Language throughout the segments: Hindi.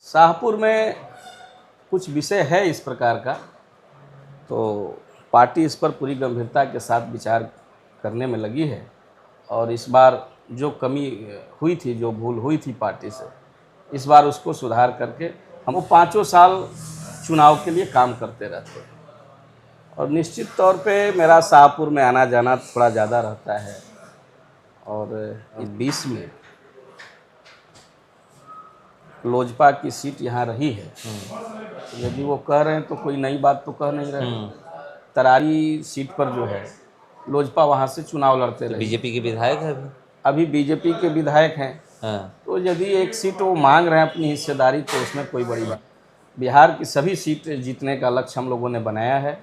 शाहपुर में कुछ विषय है इस प्रकार का, तो पार्टी इस पर पूरी गंभीरता के साथ विचार करने में लगी है और इस बार जो कमी हुई थी, जो भूल हुई थी पार्टी से, इस बार उसको सुधार करके हम वो 5 साल चुनाव के लिए काम करते रहते हैं और निश्चित तौर पे मेरा शाहपुर में आना जाना थोड़ा ज़्यादा रहता है। और 20 में लोजपा की सीट यहाँ रही है, यदि वो कह रहे हैं तो कोई नई बात तो कह नहीं रहे हैं। तरारी सीट पर जो है लोजपा वहाँ से चुनाव लड़ते रहे। बीजेपी के विधायक है अभी बीजेपी के विधायक हैं। हाँ। तो यदि एक सीट वो मांग रहे हैं अपनी हिस्सेदारी, तो उसमें कोई बड़ी बात। बिहार की सभी सीट जीतने का लक्ष्य हम लोगों ने बनाया है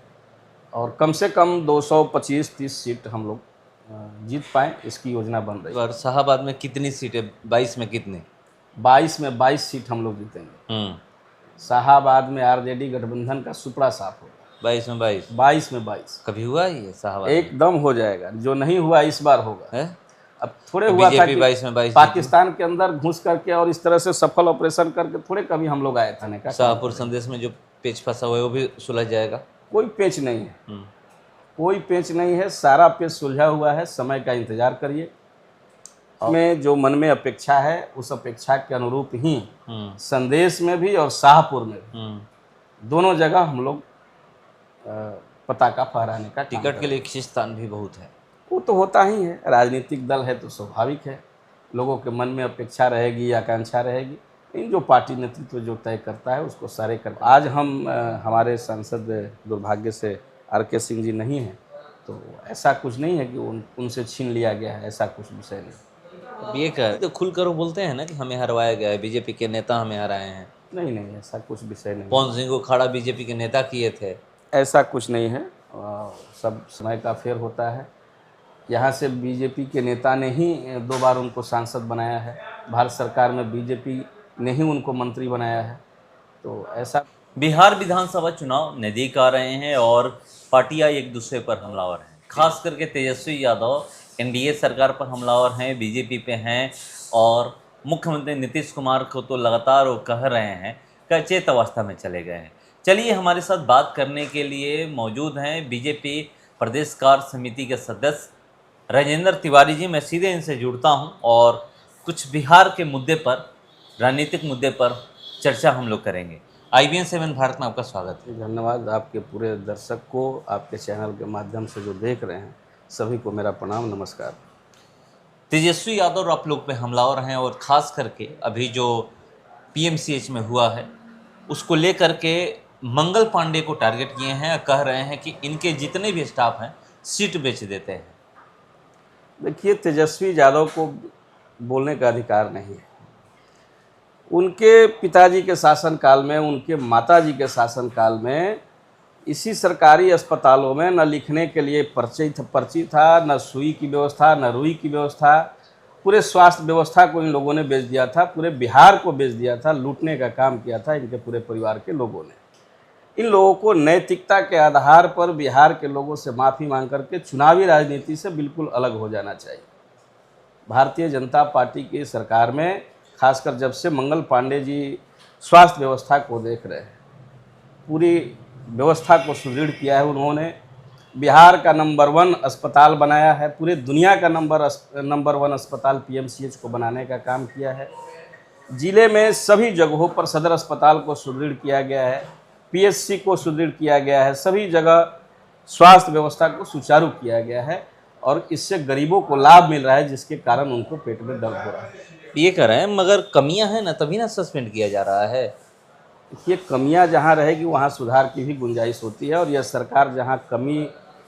और कम से कम 225-30 सीट हम लोग जीत पाएँ, इसकी योजना बन रही है। और शाहाबाद में कितनी सीटें? 22 में कितनी? 22 में 22 सीट हम लोग जीतेंगे। शाहाबाद में आरजेडी गठबंधन का सुपड़ा साफ होगा। 22 में 22? 22 में 22 कभी हुआ ये शाहाबाद? एकदम हो जाएगा। जो नहीं हुआ इस बार होगा है? अब थोड़े हुआ था कि 22 में 22 पाकिस्तान के अंदर घुस करके और इस तरह से सफल ऑपरेशन करके थोड़े कभी हम लोग आए थाने का। शाहपुर संदेश में जो पेच फंसा हुआ है वो भी सुलझ जाएगा? कोई पेच नहीं है, कोई पेच नहीं है, सारा पेच सुलझा हुआ है। समय का इंतजार करिए। में जो मन में अपेक्षा है उस अपेक्षा के अनुरूप ही संदेश में भी और शाहपुर में भी दोनों जगह हम लोग पताका फहराने का टिकट के लिए खींचतान भी बहुत है। वो तो होता ही है, राजनीतिक दल है तो स्वाभाविक है, लोगों के मन में अपेक्षा रहेगी, आकांक्षा रहेगी। इन जो पार्टी नेतृत्व जो तय करता है उसको सारे कर। आज हम हमारे सांसद दुर्भाग्य से RK सिंह जी नहीं हैं, तो ऐसा कुछ नहीं है कि उनसे छीन लिया गया है, ऐसा कुछ विषय नहीं। ये कह तो खुलकर वो बोलते हैं ना कि हमें हरवाया गया है, बीजेपी के नेता हमें हराए हैं। नहीं नहीं, ऐसा कुछ विषय नहीं। पवन सिंह को खड़ा बीजेपी के नेता किए थे। ऐसा कुछ नहीं है, सब समय का फेर होता है। यहाँ से बीजेपी के नेता ने ही 2 बार उनको सांसद बनाया है, भारत सरकार में बीजेपी ने ही उनको मंत्री बनाया है, तो ऐसा। बिहार विधानसभा चुनाव नज़दीक आ रहे हैं और पार्टियां एक दूसरे पर हमलावर हैं। खास करके तेजस्वी यादव NDA सरकार पर हमलावर हैं, बीजेपी पे हैं और मुख्यमंत्री नीतीश कुमार को तो लगातार वो कह रहे हैं कि अचेत अवस्था में चले गए हैं। चलिए, हमारे साथ बात करने के लिए मौजूद हैं बीजेपी प्रदेश कार्य समिति के सदस्य राजेंद्र तिवारी जी। मैं सीधे इनसे जुड़ता हूं और कुछ बिहार के मुद्दे पर, राजनीतिक मुद्दे पर चर्चा हम लोग करेंगे। IBN 7 भारत में आपका स्वागत है। धन्यवाद। आपके पूरे दर्शक को, आपके चैनल के माध्यम से जो देख रहे हैं सभी को मेरा प्रणाम, नमस्कार। तेजस्वी यादव आप लोग पे हमलावर हैं और ख़ास करके अभी जो PMCH में हुआ है उसको लेकर के मंगल पांडे को टारगेट किए हैं, कह रहे हैं कि इनके जितने भी स्टाफ हैं सीट बेच देते हैं। देखिए, तेजस्वी यादव को बोलने का अधिकार नहीं है। उनके पिताजी के शासनकाल में, उनके माताजी के शासनकाल में इसी सरकारी अस्पतालों में न लिखने के लिए पर्ची था, न सुई की व्यवस्था, न रुई की व्यवस्था। पूरे स्वास्थ्य व्यवस्था को इन लोगों ने बेच दिया था, पूरे बिहार को बेच दिया था, लूटने का काम किया था इनके पूरे परिवार के लोगों ने। इन लोगों को नैतिकता के आधार पर बिहार के लोगों से माफ़ी मांग करके चुनावी राजनीति से बिल्कुल अलग हो जाना चाहिए। भारतीय जनता पार्टी की सरकार में, खासकर जब से मंगल पांडे जी स्वास्थ्य व्यवस्था को देख रहे हैं, पूरी व्यवस्था को सुदृढ़ किया है उन्होंने। बिहार का नंबर 1 अस्पताल बनाया है, पूरे दुनिया का नंबर 1 अस्पताल PMCH को बनाने का काम किया है। ज़िले में सभी जगहों पर सदर अस्पताल को सुदृढ़ किया गया है, PSC को सुदृढ़ किया गया है, सभी जगह स्वास्थ्य व्यवस्था को सुचारू किया गया है और इससे गरीबों को लाभ मिल रहा है, जिसके कारण उनको पेट में दर्द हो रहा है। ये कह रहे हैं मगर कमियां हैं ना, तभी ना सस्पेंड किया जा रहा है। ये कमियां जहां रहेगी वहां सुधार की भी गुंजाइश होती है और यह सरकार जहां कमी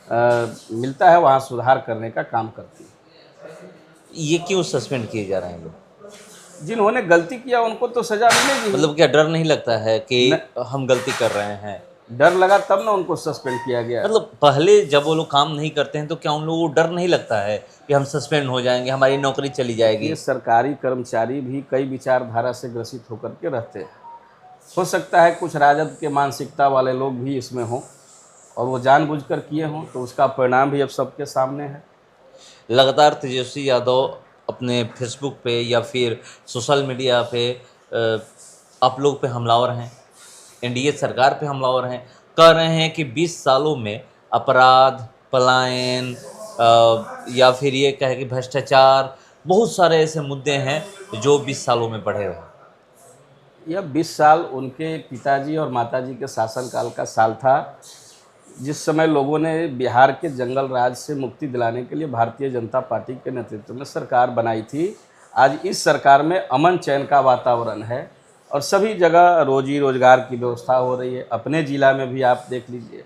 मिलता है वहां सुधार करने का काम करती है। ये क्यों सस्पेंड किए जा रहे हैं लोग? जिन्होंने गलती किया उनको तो सजा मिलेगी। मतलब क्या डर नहीं लगता है कि हम गलती कर रहे हैं? डर लगा तब ना उनको सस्पेंड किया गया। मतलब पहले जब वो लोग काम नहीं करते हैं तो क्या उन लोगों को डर नहीं लगता है कि हम सस्पेंड हो जाएंगे, हमारी नौकरी चली जाएगी? ये सरकारी कर्मचारी भी कई विचारधारा से ग्रसित होकर के रहते हैं। हो सकता है कुछ राजद के मानसिकता वाले लोग भी इसमें हों और वो जानबूझकर किए हों, तो उसका परिणाम भी अब सबके सामने है। लगातार तेजस्वी यादव अपने फेसबुक पे या फिर सोशल मीडिया पे आप लोग पे हमलावर हैं, एनडीए सरकार पे हमलावर हैं, कह रहे हैं कि 20 सालों में अपराध, पलायन या फिर ये कहे कि भ्रष्टाचार, बहुत सारे ऐसे मुद्दे हैं जो 20 सालों में बढ़े हुए हैं। यह 20 साल उनके पिताजी और माताजी के शासनकाल का साल था, जिस समय लोगों ने बिहार के जंगल राज से मुक्ति दिलाने के लिए भारतीय जनता पार्टी के नेतृत्व में सरकार बनाई थी। आज इस सरकार में अमन चैन का वातावरण है और सभी जगह रोजी रोजगार की व्यवस्था हो रही है। अपने ज़िला में भी आप देख लीजिए,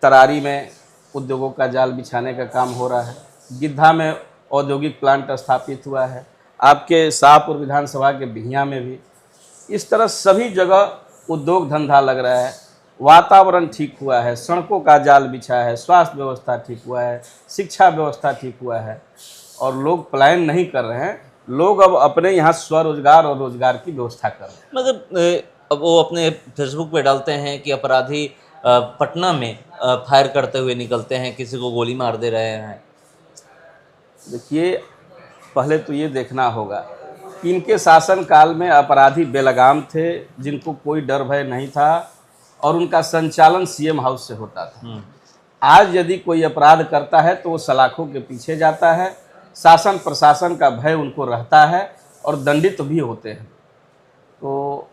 तरारी में उद्योगों का जाल बिछाने का काम हो रहा है, गिद्धा में औद्योगिक प्लांट स्थापित हुआ है, आपके शाहपुर विधानसभा के बिहियाँ में भी। इस तरह सभी जगह उद्योग धंधा लग रहा है, वातावरण ठीक हुआ है, सड़कों का जाल बिछा है, स्वास्थ्य व्यवस्था ठीक हुआ है, शिक्षा व्यवस्था ठीक हुआ है और लोग पलायन नहीं कर रहे हैं। लोग अब अपने यहाँ स्वरोजगार और रोजगार की व्यवस्था कर रहे हैं। मगर अब वो अपने फेसबुक पे डालते हैं कि अपराधी पटना में फायर करते हुए निकलते हैं, किसी को गोली मार दे रहे हैं। देखिए, पहले तो ये देखना होगा कि इनके शासनकाल में अपराधी बेलगाम थे, जिनको कोई डर भय नहीं था और उनका संचालन सीएम हाउस से होता था। आज यदि कोई अपराध करता है तो वो सलाखों के पीछे जाता है, शासन प्रशासन का भय उनको रहता है और दंडित भी होते हैं। तो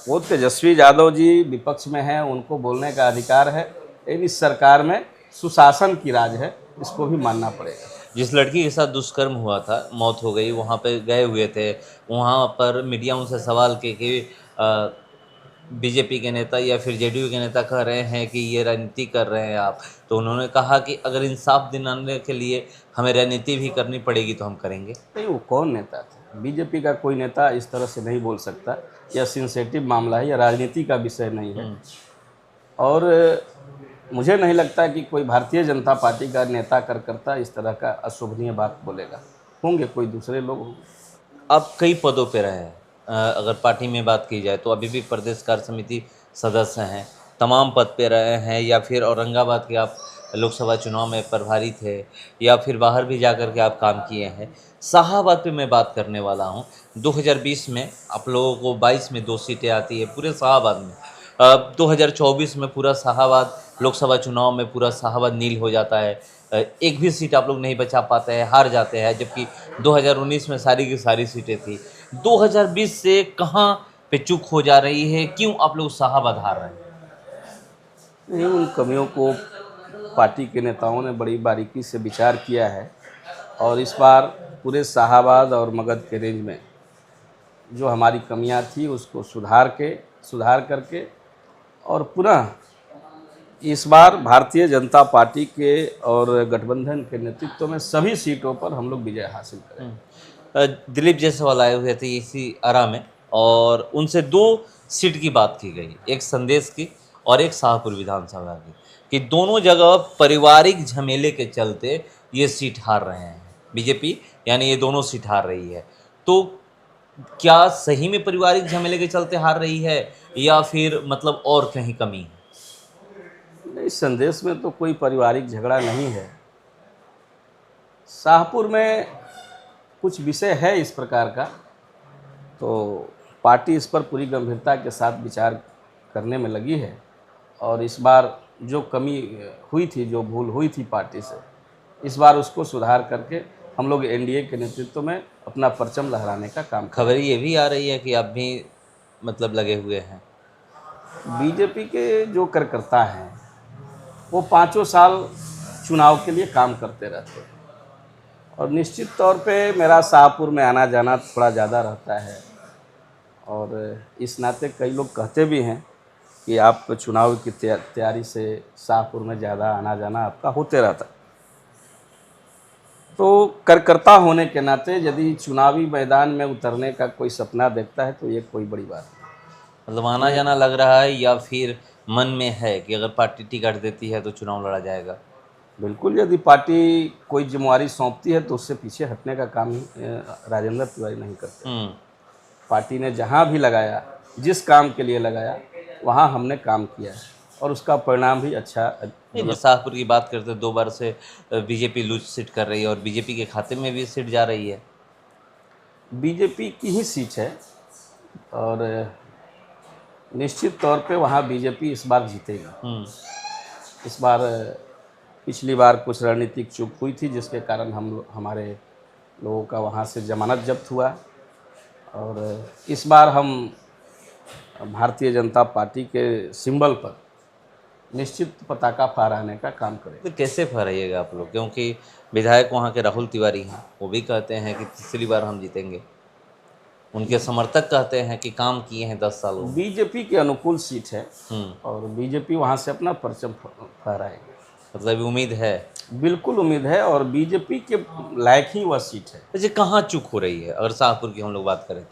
वो तेजस्वी यादव जी विपक्ष में हैं, उनको बोलने का अधिकार है, लेकिन इस सरकार में सुशासन की राज है, इसको भी मानना पड़ेगा। जिस लड़की के साथ दुष्कर्म हुआ था, मौत हो गई, वहाँ पे गए हुए थे, वहाँ पर मीडिया उनसे सवाल किए कि बीजेपी के नेता या फिर जेडीयू के नेता कह रहे हैं कि ये राजनीति कर रहे हैं आप, तो उन्होंने कहा कि अगर इंसाफ दिलाने के लिए हमें राजनीति भी करनी पड़ेगी तो हम करेंगे। नहीं, वो कौन नेता था? बीजेपी का कोई नेता इस तरह से नहीं बोल सकता। यह सेंसिटिव मामला है, यह राजनीति का विषय नहीं है। और मुझे नहीं लगता कि कोई भारतीय जनता पार्टी का नेता कार्यकर्ता इस तरह का अशोभनीय बात बोलेगा। होंगे कोई दूसरे लोग होंगे। आप कई पदों पे रहे हैं, अगर पार्टी में बात की जाए तो अभी भी प्रदेश कार्य समिति सदस्य हैं, तमाम पद पे रहे हैं, या फिर औरंगाबाद के आप लोकसभा चुनाव में प्रभारी थे, या फिर बाहर भी जाकर के आप काम किए हैं। शाहाबाद पे मैं बात करने वाला हूँ। 2020 में आप लोगों को 22 में 2 सीटें आती है पूरे शाहाबाद में। 2024 में पूरा शाहाबाद लोकसभा चुनाव में पूरा शाहाबाद नील हो जाता है। एक भी सीट आप लोग नहीं बचा पाते हैं, हार जाते हैं, जबकि 2019 में सारी की सारी सीटें थी। 2020 से कहाँ पे चूक हो जा रही है, क्यों आप लोग शाहाबाद हार रहे हैं? नहीं, उन कमियों को पार्टी के नेताओं ने बड़ी बारीकी से विचार किया है और इस बार पूरे शाहाबाद और मगध के रेंज में जो हमारी कमियां थी उसको सुधार करके और पुनः इस बार भारतीय जनता पार्टी के और गठबंधन के नेतृत्व में सभी सीटों पर हम लोग विजय हासिल करें। दिलीप जायसवाल आए हुए थे इसी आरा में और उनसे 2 सीट की बात की गई, एक संदेश की और एक शाहपुर विधानसभा की, कि दोनों जगह पारिवारिक झमेले के चलते ये सीट हार रहे हैं बीजेपी, यानी ये दोनों सीट हार रही है। तो क्या सही में पारिवारिक झमेले के चलते हार रही है या फिर मतलब और कहीं कमी है? नहीं, संदेश में तो कोई पारिवारिक झगड़ा नहीं है। शाहपुर में कुछ विषय है इस प्रकार का, तो पार्टी इस पर पूरी गंभीरता के साथ विचार करने में लगी है और इस बार जो कमी हुई थी, जो भूल हुई थी पार्टी से, इस बार उसको सुधार करके हम लोग एनडीए के नेतृत्व में अपना परचम लहराने का काम करें। खबर ये भी आ रही है कि आप भी मतलब लगे हुए हैं। बीजेपी के जो कार्यकर्ता हैं वो 5 साल चुनाव के लिए काम करते रहते हैं और निश्चित तौर पे मेरा शाहपुर में आना जाना थोड़ा ज़्यादा रहता है और इस नाते कई लोग कहते भी हैं कि आप चुनाव की तैयारी से शाहपुर में ज़्यादा आना जाना आपका होते रहता है। तो कार्यकर्ता होने के नाते यदि चुनावी मैदान में उतरने का कोई सपना देखता है तो ये कोई बड़ी बात नहीं। मतलब आना जाना लग रहा है या फिर मन में है कि अगर पार्टी टिकट देती है तो चुनाव लड़ा जाएगा? बिल्कुल, यदि पार्टी कोई जिम्मेवारी सौंपती है तो उससे पीछे हटने का काम राजेंद्र तिवारी नहीं करते। पार्टी ने जहां भी लगाया, जिस काम के लिए लगाया, वहां हमने काम किया है और उसका परिणाम भी अच्छा। शाहपुर की बात करते 2 बार से बीजेपी लूज सीट कर रही है और बीजेपी के खाते में भी सीट जा रही है। बीजेपी की ही सीट है, और निश्चित तौर पे वहाँ बीजेपी इस बार जीतेगी। इस बार पिछली बार कुछ रणनीतिक चूक हुई थी जिसके कारण हमारे लोगों का वहाँ से जमानत जब्त हुआ, और इस बार हम भारतीय जनता पार्टी के सिंबल पर निश्चित पताका फहराने का काम करेंगे। तो कैसे फहराइएगा आप लोग, क्योंकि विधायक वहाँ के राहुल तिवारी हैं, वो भी कहते हैं कि तीसरी बार हम जीतेंगे। उनके समर्थक कहते हैं कि काम किए हैं 10 सालों में। बीजेपी के अनुकूल सीट है और बीजेपी वहाँ से अपना परचम फहराएगी। मतलब उम्मीद है? बिल्कुल उम्मीद है, और बीजेपी के लायक ही वह सीट है। वैसे कहाँ चूक हो रही है अगर शाहपुर की हम लोग बात करें तो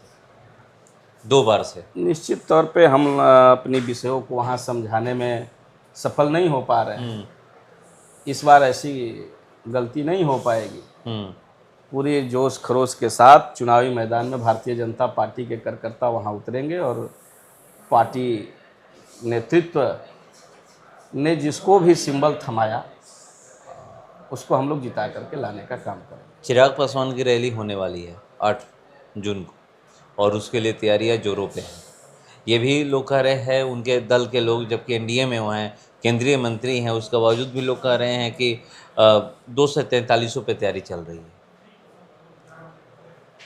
2 बार से? निश्चित तौर पे हम अपनी विषयों को वहाँ समझाने में सफल नहीं हो पा रहे हैं। इस बार ऐसी गलती नहीं हो पाएगी। पूरे जोश खरोश के साथ चुनावी मैदान में भारतीय जनता पार्टी के कार्यकर्ता वहाँ उतरेंगे, और पार्टी नेतृत्व ने जिसको भी सिंबल थमाया उसको हम लोग जिता करके लाने का काम करेंगे। चिराग पासवान की रैली होने वाली है 8 जून को, और उसके लिए तैयारियां जोरों पे हैं। ये भी लोग कह रहे हैं, उनके दल के लोग, जबकि एनडीए में वो हैं, केंद्रीय मंत्री हैं, उसके बावजूद भी लोग कह रहे हैं कि 2 से 43 पे तैयारी चल रही है।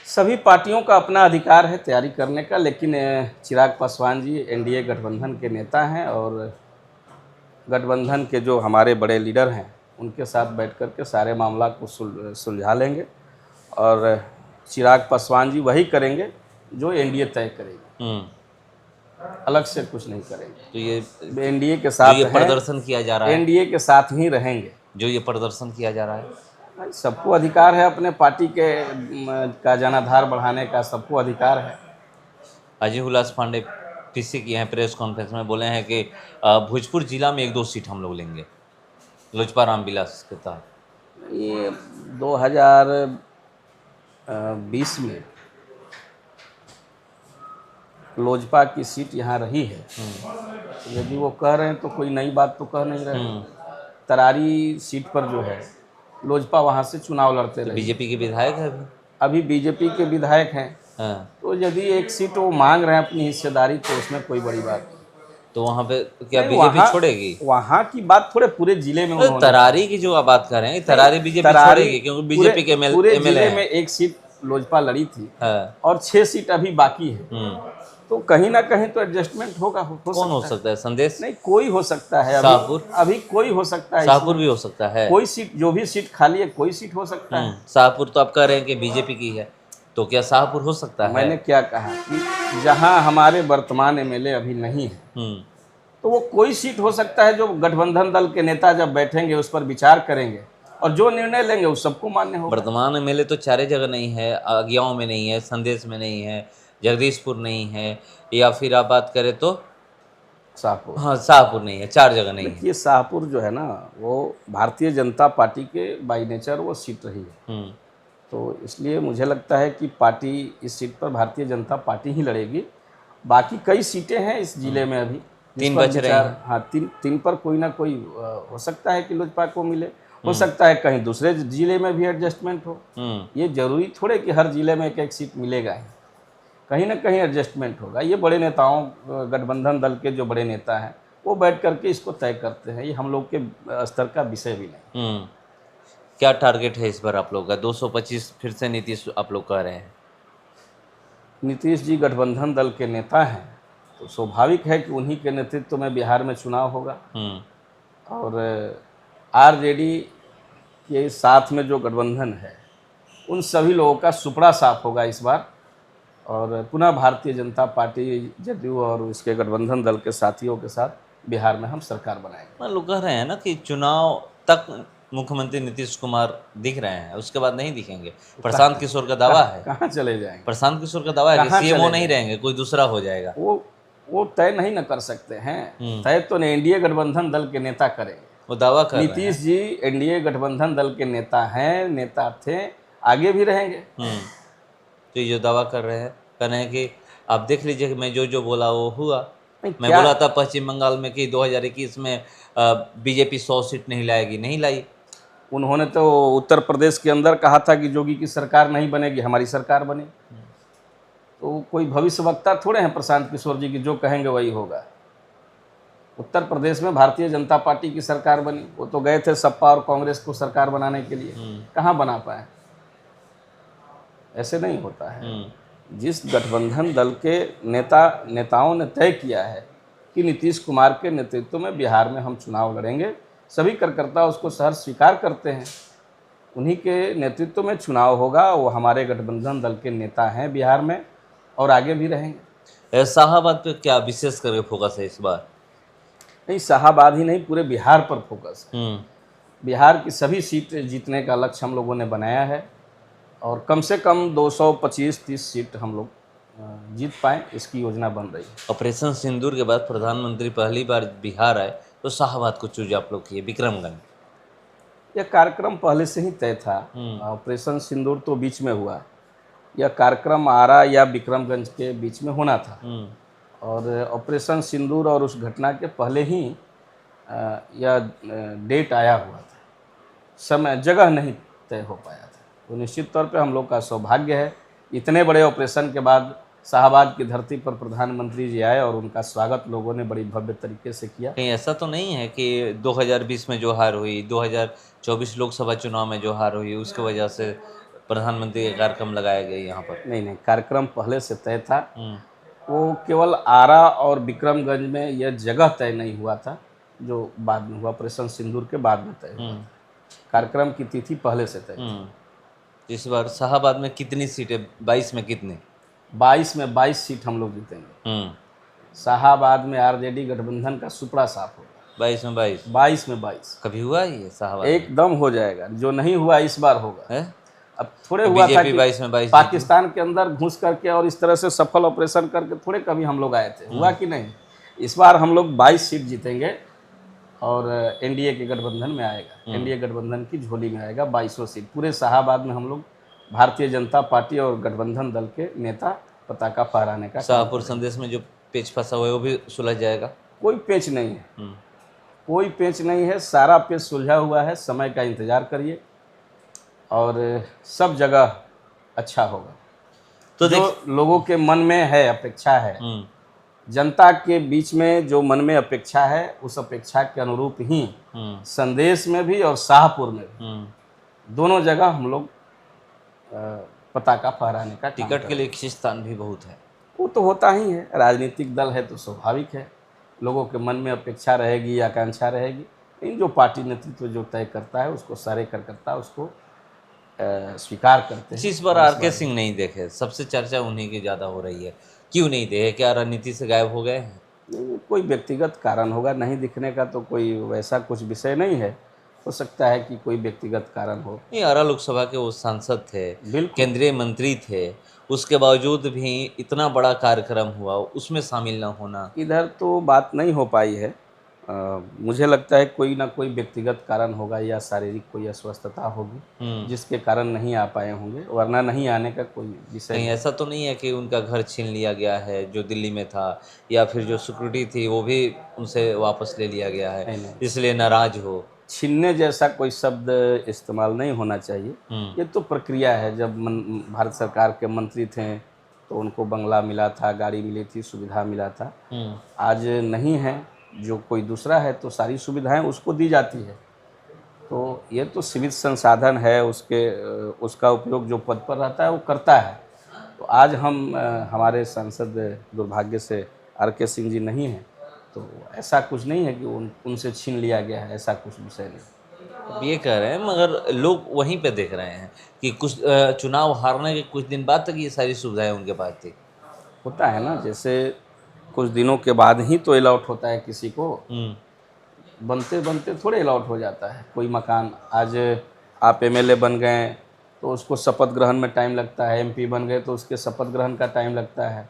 सभी पार्टियों का अपना अधिकार है तैयारी करने का, लेकिन चिराग पासवान जी एनडीए गठबंधन के नेता हैं, और गठबंधन के जो हमारे बड़े लीडर हैं उनके साथ बैठ कर के सारे मामला को सुलझा लेंगे, और चिराग पासवान जी वही करेंगे जो एनडीए तय करेगी, अलग से कुछ नहीं करेंगे। तो ये एनडीए के साथ ये प्रदर्शन किया जा रहा है, एनडीए के साथ ही रहेंगे। जो ये प्रदर्शन किया जा रहा है, सबको अधिकार है अपने पार्टी के का जनाधार बढ़ाने का, सबको अधिकार है। अजय हुलास पांडे पीसी किए हैं, प्रेस कॉन्फ्रेंस में बोले हैं कि भोजपुर जिला में 1-2 सीट हम लोग लेंगे लोजपा रामविलास के तहत। ये 2020 में लोजपा की सीट यहाँ रही है, यदि वो कह रहे हैं तो कोई नई बात तो कह नहीं रहे हैं। तरारी सीट पर जो है लोजपा वहाँ से चुनाव लड़ते रहे। बीजेपी के विधायक है अभी बीजेपी के विधायक हैं। तो यदि एक सीट वो मांग रहे हैं अपनी हिस्सेदारी, तो उसमें कोई बड़ी बात नहीं। तो वहाँ पे क्या बीजेपी छोड़ेगी? वहाँ की बात थोड़े पूरे जिले में उन्होंने, तरारी की जो आप बात कर रहे हैं, तरारी बीजेपी छोड़ेगी, क्योंकि बीजेपी के पूरे जिले में एक सीट लोजपा लड़ी थी और 6 सीट अभी बाकी है। तो कहीं ना कहीं तो एडजस्टमेंट होगा। कौन हो सकता है? संदेश? नहीं, कोई हो सकता है। शाहपुर? अभी कोई हो सकता है। शाहपुर भी हो सकता है। कोई सीट, जो भी सीट खाली है, कोई सीट हो सकता है। शाहपुर तो आप कह रहे हैं कि बीजेपी की है, तो क्या शाहपुर हो सकता है? मैंने क्या कहा कि जहां हमारे वर्तमान एमएलए अभी नहीं है, तो वो कोई सीट हो सकता है जो गठबंधन दल के नेता जब बैठेंगे उस पर विचार करेंगे और जो निर्णय लेंगे उस सबको मान्य होगा। वर्तमान एमएलए तो 4 जगह नहीं है, आज्ञाओं में नहीं है, संदेश में नहीं है, जगदीशपुर नहीं है, या फिर आप बात करें तो शाहपुर। हाँ, शाहपुर नहीं है, 4 जगह नहीं है। ये शाहपुर जो है ना, वो भारतीय जनता पार्टी के बाई नेचर वो सीट रही है। तो इसलिए मुझे लगता है कि पार्टी इस सीट पर भारतीय जनता पार्टी ही लड़ेगी। बाकी कई सीटें हैं इस जिले में अभी, 3 बच रहे हैं। हाँ, तीन पर कोई ना कोई हो सकता है कि लोजपा को मिले, हो सकता है कहीं दूसरे जिले में भी एडजस्टमेंट हो। ये जरूरी थोड़े कि हर जिले में एक सीट मिलेगा ही, कहीं ना कहीं एडजस्टमेंट होगा। ये बड़े नेताओं, गठबंधन दल के जो बड़े नेता हैं वो बैठ करके इसको तय करते हैं, ये हम लोग के स्तर का विषय भी नहीं। क्या टारगेट है इस बार आप लोग का? 225 फिर से नीतीश आप लोग कह रहे हैं। नीतीश जी गठबंधन दल के नेता हैं, तो स्वाभाविक है कि उन्हीं के नेतृत्व में बिहार में चुनाव होगा, और आरजेडी के साथ में जो गठबंधन है उन सभी लोगों का सुपड़ा साफ होगा इस बार, और पुनः भारतीय जनता पार्टी, जदयू और उसके गठबंधन दल के साथियों के साथ बिहार में हम सरकार बनाएंगे। लोग कह रहे हैं ना कि चुनाव तक मुख्यमंत्री नीतीश कुमार दिख रहे हैं, उसके बाद नहीं दिखेंगे। प्रशांत किशोर का दावा है। कहाँ चले जाएंगे? प्रशांत किशोर का दावा है कि सीएमओ नहीं रहेंगे, कोई दूसरा हो जाएगा। वो तय नहीं न कर सकते हैं। तय तो एनडीए गठबंधन दल के नेता करेंगे। वो दावा कर नीतीश जी एनडीए गठबंधन दल के नेता हैं, नेता थे, आगे भी रहेंगे। तो ये जो दावा कर रहे हैं कि आप देख लीजिए कि मैं जो बोला वो हुआ। मैं बोला था पश्चिम बंगाल में कि 2021 में बीजेपी 100 सीट नहीं लाएगी, नहीं लाई। उन्होंने तो उत्तर प्रदेश के अंदर कहा था कि जोगी की सरकार नहीं बनेगी, हमारी सरकार बनी। तो कोई भविष्यवक्ता थोड़े हैं प्रशांत किशोर जी की जो कहेंगे वही होगा। उत्तर प्रदेश में भारतीय जनता पार्टी की सरकार बनी, वो तो गए थे सपा और कांग्रेस को सरकार बनाने के लिए, कहाँ बना पाए? ऐसे नहीं होता है। जिस गठबंधन दल के नेताओं ने तय किया है कि नीतीश कुमार के नेतृत्व में बिहार में हम चुनाव लड़ेंगे, सभी कार्यकर्ता उसको सहर्ष स्वीकार करते हैं। उन्हीं के नेतृत्व में चुनाव होगा, वो हमारे गठबंधन दल के नेता हैं बिहार में और आगे भी रहेंगे। शाहाबाद पे क्या विशेष करके फोकस है इस बार? नहीं, शाहाबाद ही नहीं, पूरे बिहार पर फोकस है। बिहार की सभी सीट जीतने का लक्ष्य हम लोगों ने बनाया है और कम से कम 225-30 सीट हम लोग जीत पाएँ, इसकी योजना बन रही है। ऑपरेशन सिंदूर के बाद प्रधानमंत्री पहली बार बिहार आए तो शाहाबाद को चूज आप लोग किए, विक्रमगंज। यह कार्यक्रम पहले से ही तय था। ऑपरेशन सिंदूर तो बीच में हुआ, यह कार्यक्रम आरा या विक्रमगंज के बीच में होना था और ऑपरेशन सिंदूर और उस घटना के पहले ही यह डेट आया हुआ था, समय जगह नहीं तय हो पाया था। तो निश्चित तौर पे हम लोग का सौभाग्य है, इतने बड़े ऑपरेशन के बाद शाहाबाद की धरती पर प्रधानमंत्री जी आए और उनका स्वागत लोगों ने बड़ी भव्य तरीके से किया। कहीं ऐसा तो नहीं है कि 2020 में जो हार हुई, 2024 लोकसभा चुनाव में जो हार हुई, उसकी वजह से प्रधानमंत्री का कार्यक्रम लगाया गया यहाँ पर? नहीं, कार्यक्रम पहले से तय था। वो केवल आरा और विक्रमगंज में यह जगह तय नहीं हुआ था, जो बाद में हुआ, ऑपरेशन सिंदूर के बाद में तय हुआ था। कार्यक्रम की तिथि पहले से तय थी। इस बार शाहाबाद में कितनी सीटें? 22 में कितने? 22 में 22 सीट हम लोग जीतेंगे। शाहाबाद में आरजेडी गठबंधन का सुपड़ा साफ होगा। 22 में 22? 22 में 22। कभी हुआ ये शाहाबाद? एकदम हो जाएगा, जो नहीं हुआ इस बार होगा है? अब थोड़े हुआ था कि 22 में 22 पाकिस्तान के अंदर घुस करके और इस तरह से सफल ऑपरेशन करके थोड़े कभी हम लोग आए थे, हुआ कि नहीं? इस बार हम लोग 22 सीट जीतेंगे और एनडीए के गठबंधन में आएगा, एनडीए गठबंधन की झोली में आएगा 22 सीट। पूरे शाहाबाद में हम लोग भारतीय जनता पार्टी और गठबंधन दल के नेता पताका फहराने का। शाहपुर संदेश में जो पेच फंसा हुआ है वो भी सुलझ जाएगा? कोई पेच नहीं है, कोई पेच नहीं है, सारा पेच सुलझा हुआ है। समय का इंतजार करिए और सब जगह अच्छा होगा। तो जो लोगों के मन में है, अपेक्षा है, जनता के बीच में जो मन में अपेक्षा है, उस अपेक्षा के अनुरूप ही संदेश में भी और शाहपुर में भी दोनों जगह हम लोग पताका फहराने का। टिकट के लिए खींचतान भी बहुत है। वो तो होता ही है, राजनीतिक दल है तो स्वाभाविक है, लोगों के मन में अपेक्षा रहेगी, आकांक्षा रहेगी। इन जो पार्टी नेतृत्व जो तय करता है उसको सारे कार्यकर्ता उसको स्वीकार करते हैं। इस बार आरके सिंह नहीं देखे, सबसे चर्चा उन्हीं की ज़्यादा हो रही है, क्यों नहीं देखे? क्या राजनीति से गायब हो गए हैं? कोई व्यक्तिगत कारण होगा, नहीं दिखने का तो कोई वैसा कुछ विषय नहीं है। हो सकता है कि कोई व्यक्तिगत कारण हो। नहीं, आरा लोकसभा के वो सांसद थे, बिल्कुल केंद्रीय मंत्री थे, उसके बावजूद भी इतना बड़ा कार्यक्रम हुआ, उसमें शामिल ना होना। इधर तो बात नहीं हो पाई है। मुझे लगता है कोई ना कोई व्यक्तिगत कारण होगा या शारीरिक कोई अस्वस्थता होगी जिसके कारण नहीं आ पाए होंगे, वरना नहीं आने का कोई विषय नहीं। ऐसा तो नहीं है कि उनका घर छीन लिया गया है जो दिल्ली में था, या फिर जो सिक्योरिटी थी वो भी उनसे वापस ले लिया गया है, इसलिए नाराज हो? छीनने जैसा कोई शब्द इस्तेमाल नहीं होना चाहिए। ये तो प्रक्रिया है। जब भारत सरकार के मंत्री थे तो उनको बंगला मिला था, गाड़ी मिली थी, सुविधा मिला था। आज नहीं है, जो कोई दूसरा है तो सारी सुविधाएं उसको दी जाती है। तो ये तो सीमित संसाधन है, उसका उपयोग जो पद पर रहता है वो करता है। तो आज हमारे सांसद दुर्भाग्य से आरके सिंह जी नहीं हैं, तो ऐसा कुछ नहीं है कि उनसे छीन लिया गया है, ऐसा कुछ विषय नहीं। अब ये कह रहे हैं, मगर लोग वहीं पे देख रहे हैं कि कुछ चुनाव हारने के कुछ दिन बाद तक ये सारी सुविधाएं उनके पास थी। होता है ना, जैसे कुछ दिनों के बाद ही तो अलॉट होता है किसी को, बनते बनते थोड़े अलॉट हो जाता है कोई मकान। आज आप एमएलए बन गए तो उसको शपथ ग्रहण में टाइम लगता है, एमपी बन गए तो उसके शपथ ग्रहण का टाइम लगता है।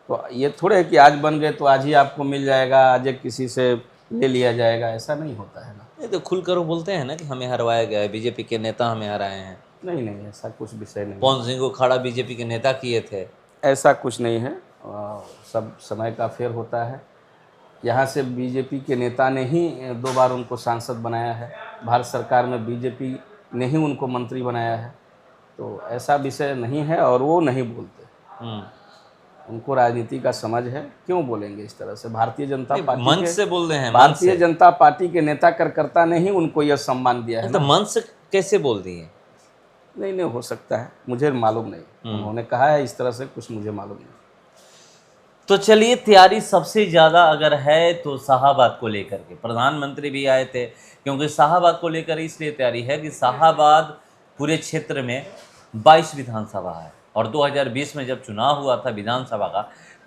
तो ये थोड़े है कि आज बन गए तो आज ही आपको मिल जाएगा, आज एक किसी से ले लिया जाएगा, ऐसा नहीं होता है ना। ये तो खुलकर वो बोलते हैं ना कि हमें हरवाया गया है, बीजेपी के नेता हमें हराए हैं। नहीं नहीं, ऐसा कुछ विषय नहीं। पवन सिंह को खड़ा बीजेपी के नेता किए थे। ऐसा कुछ नहीं है, सब समय का फेर होता है। यहाँ से बीजेपी के नेता ने ही 2 बार उनको सांसद बनाया है, भारत सरकार में बीजेपी ने ही उनको मंत्री बनाया है। तो ऐसा विषय नहीं है और वो नहीं बोलते। उनको राजनीति का समझ है, क्यों बोलेंगे इस तरह से? भारतीय जनता पार्टी मंच के से बोल रहे हैं, मंच भारतीय से। जनता पार्टी के नेता कार्यकर्ता ने ही उनको यह सम्मान दिया है तो ना। मंच से कैसे बोल दिए? नहीं नहीं, हो सकता है, मुझे मालूम नहीं, उन्होंने कहा है इस तरह से, कुछ मुझे मालूम नहीं। तो चलिए, तैयारी सबसे ज़्यादा अगर है तो शाहाबाद को लेकर के प्रधानमंत्री भी आए थे, क्योंकि शाहाबाद को लेकर इसलिए तैयारी है कि शाहाबाद पूरे क्षेत्र में 22 विधानसभा है, और 2020 में जब चुनाव हुआ था विधानसभा का,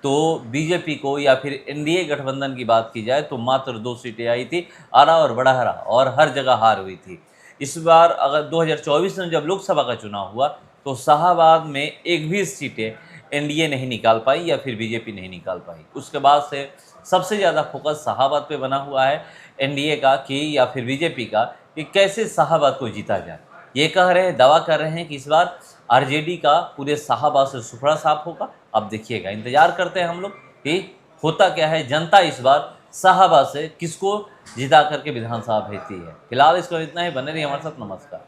तो बीजेपी को या फिर एनडीए गठबंधन की बात की जाए तो मात्र 2 सीटें आई थी, आरा और बड़हरा, और हर जगह हार हुई थी। इस बार अगर 2024 में जब लोकसभा का चुनाव हुआ तो शाहाबाद में एक भी सीटें एनडीए नहीं निकाल पाई या फिर बीजेपी नहीं निकाल पाई। उसके बाद से सबसे ज़्यादा फोकस शाहाबाद पे बना हुआ है एनडीए का कि या फिर बीजेपी का, कि कैसे शाहाबाद को जीता जाए। ये कह रहे हैं, दावा कर रहे हैं कि इस बार आरजेडी का पूरे शाहाबाद से सुपड़ा साफ होगा। अब देखिएगा, इंतजार करते हैं हम लोग कि होता क्या है, जनता इस बार शाहाबाद से किसको जिता करके विधानसभा भेजती है। फिलहाल इसको इतना ही, बने रहिए हमारे साथ। नमस्कार।